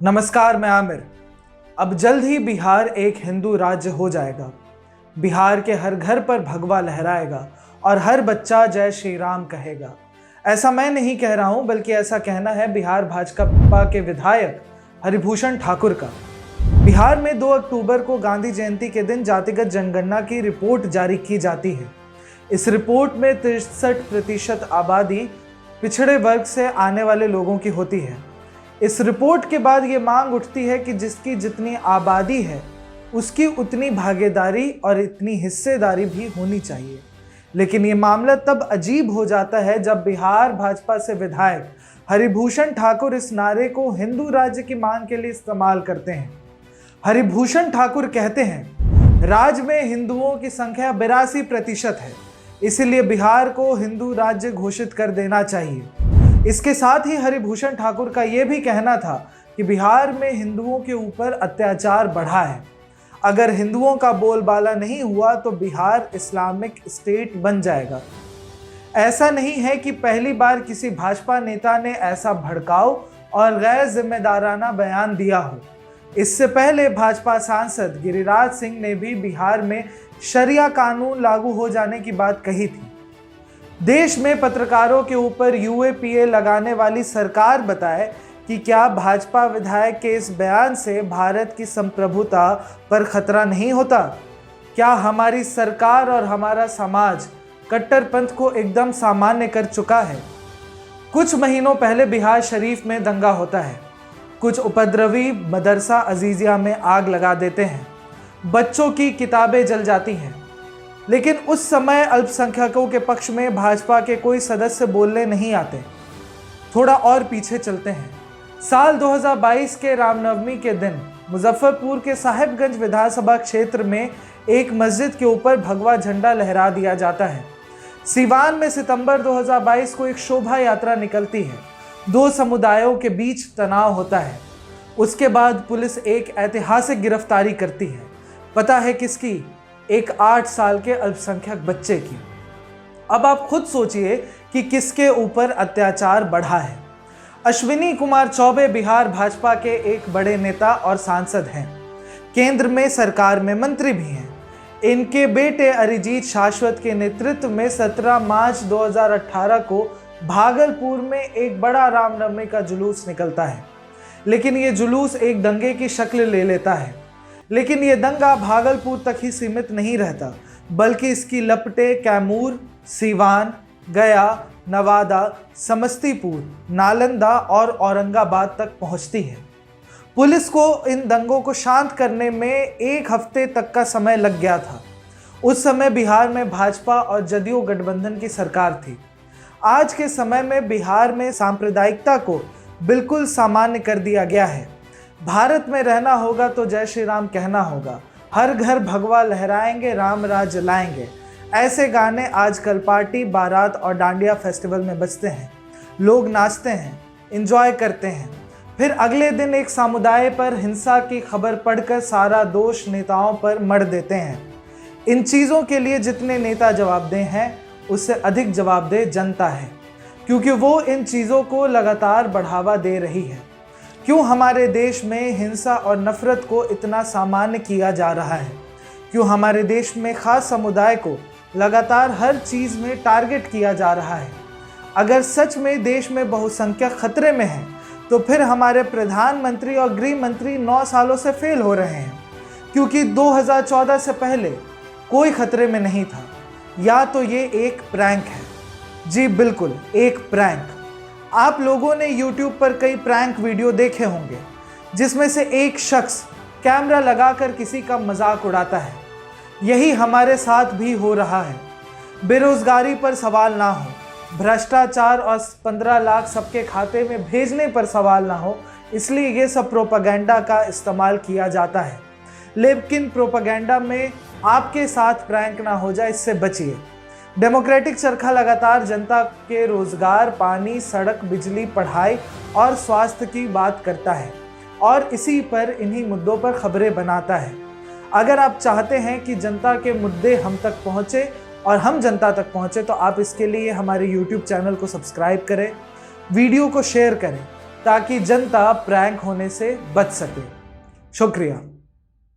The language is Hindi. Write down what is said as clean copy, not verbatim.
नमस्कार, मैं आमिर। अब जल्द ही बिहार एक हिंदू राज्य हो जाएगा। बिहार के हर घर पर भगवा लहराएगा और हर बच्चा जय श्री राम कहेगा। ऐसा मैं नहीं कह रहा हूं, बल्कि ऐसा कहना है बिहार भाजपा के विधायक हरिभूषण ठाकुर का। बिहार में 2 अक्टूबर को गांधी जयंती के दिन जातिगत जनगणना की रिपोर्ट जारी की जाती है। इस रिपोर्ट में 63% आबादी पिछड़े वर्ग से आने वाले लोगों की होती है। इस रिपोर्ट के बाद ये मांग उठती है कि जिसकी जितनी आबादी है उसकी उतनी भागीदारी और इतनी हिस्सेदारी भी होनी चाहिए। लेकिन ये मामला तब अजीब हो जाता है जब बिहार भाजपा से विधायक हरिभूषण ठाकुर इस नारे को हिंदू राज्य की मांग के लिए इस्तेमाल करते हैं। हरिभूषण ठाकुर कहते हैं, राज्य में हिंदुओं की संख्या 82% है, इसलिए बिहार को हिंदू राज्य घोषित कर देना चाहिए। इसके साथ ही हरिभूषण ठाकुर का यह भी कहना था कि बिहार में हिंदुओं के ऊपर अत्याचार बढ़ा है। अगर हिंदुओं का बोलबाला नहीं हुआ तो बिहार इस्लामिक स्टेट बन जाएगा। ऐसा नहीं है कि पहली बार किसी भाजपा नेता ने ऐसा भड़काऊ और गैर जिम्मेदाराना बयान दिया हो। इससे पहले भाजपा सांसद गिरिराज सिंह ने भी बिहार में शरिया कानून लागू हो जाने की बात कही थी। देश में पत्रकारों के ऊपर यूएपीए लगाने वाली सरकार बताए कि क्या भाजपा विधायक के इस बयान से भारत की संप्रभुता पर खतरा नहीं होता? क्या हमारी सरकार और हमारा समाज कट्टरपंथ को एकदम सामान्य कर चुका है? कुछ महीनों पहले बिहार शरीफ में दंगा होता है। कुछ उपद्रवी मदरसा अजीजिया में आग लगा देते हैं। बच्चों की किताबें जल जाती हैं। लेकिन उस समय अल्पसंख्यकों के पक्ष में भाजपा के कोई सदस्य बोलने नहीं आते। थोड़ा और पीछे चलते हैं। साल 2022 के रामनवमी के दिन मुजफ्फरपुर के साहिबगंज विधानसभा क्षेत्र में एक मस्जिद के ऊपर भगवा झंडा लहरा दिया जाता है। सीवान में सितंबर 2022 को एक शोभा यात्रा निकलती है। 2 समुदायों के बीच तनाव होता है। उसके बाद पुलिस एक ऐतिहासिक गिरफ्तारी करती है। पता है किसकी? एक 8 साल के अल्पसंख्यक बच्चे की। अब आप खुद सोचिए कि किसके ऊपर अत्याचार बढ़ा है। अश्विनी कुमार चौबे बिहार भाजपा के एक बड़े नेता और सांसद हैं। केंद्र में सरकार में मंत्री भी हैं। इनके बेटे अरिजीत शाश्वत के नेतृत्व में 17 मार्च 2018 को भागलपुर में एक बड़ा रामनवमी का जुलूस निकलता है। लेकिन ये जुलूस एक दंगे की शक्ल ले लेता है। लेकिन ये दंगा भागलपुर तक ही सीमित नहीं रहता, बल्कि इसकी लपटें कैमूर, सीवान, गया, नवादा, समस्तीपुर, नालंदा और औरंगाबाद तक पहुंचती है। पुलिस को इन दंगों को शांत करने में 1 हफ्ते तक का समय लग गया था। उस समय बिहार में भाजपा और जदयू गठबंधन की सरकार थी। आज के समय में बिहार में सांप्रदायिकता को बिल्कुल सामान्य कर दिया गया है। भारत में रहना होगा तो जय श्री राम कहना होगा। हर घर भगवा लहराएंगे, राम राज लाएंगे। ऐसे गाने आजकल पार्टी, बारात और डांडिया फेस्टिवल में बजते हैं। लोग नाचते हैं, एंजॉय करते हैं। फिर अगले दिन एक समुदाय पर हिंसा की खबर पढ़कर सारा दोष नेताओं पर मढ़ देते हैं। इन चीज़ों के लिए जितने नेता जवाबदेह हैं, उससे अधिक जवाबदेह जनता है, क्योंकि वो इन चीज़ों को लगातार बढ़ावा दे रही है। क्यों हमारे देश में हिंसा और नफरत को इतना सामान्य किया जा रहा है? क्यों हमारे देश में खास समुदाय को लगातार हर चीज़ में टारगेट किया जा रहा है? अगर सच में देश में बहुसंख्यक खतरे में है तो फिर हमारे प्रधानमंत्री और गृह मंत्री 9 सालों से फेल हो रहे हैं, क्योंकि 2014 से पहले कोई खतरे में नहीं था। या तो ये एक प्रैंक है। जी बिल्कुल, एक प्रैंक। आप लोगों ने YouTube पर कई प्रैंक वीडियो देखे होंगे, जिसमें से एक शख्स कैमरा लगाकर किसी का मजाक उड़ाता है। यही हमारे साथ भी हो रहा है। बेरोजगारी पर सवाल ना हो, भ्रष्टाचार और 15 लाख सबके खाते में भेजने पर सवाल ना हो, इसलिए ये सब प्रोपेगेंडा का इस्तेमाल किया जाता है। लेकिन प्रोपेगेंडा में आपके साथ प्रैंक ना हो जाए, इससे बचिए। डेमोक्रेटिक चरखा लगातार जनता के रोजगार, पानी, सड़क, बिजली, पढ़ाई और स्वास्थ्य की बात करता है और इसी पर, इन्हीं मुद्दों पर खबरें बनाता है। अगर आप चाहते हैं कि जनता के मुद्दे हम तक पहुंचे और हम जनता तक पहुंचे, तो आप इसके लिए हमारे YouTube चैनल को सब्सक्राइब करें, वीडियो को शेयर करें, ताकि जनता प्रैंक होने से बच सके। शुक्रिया।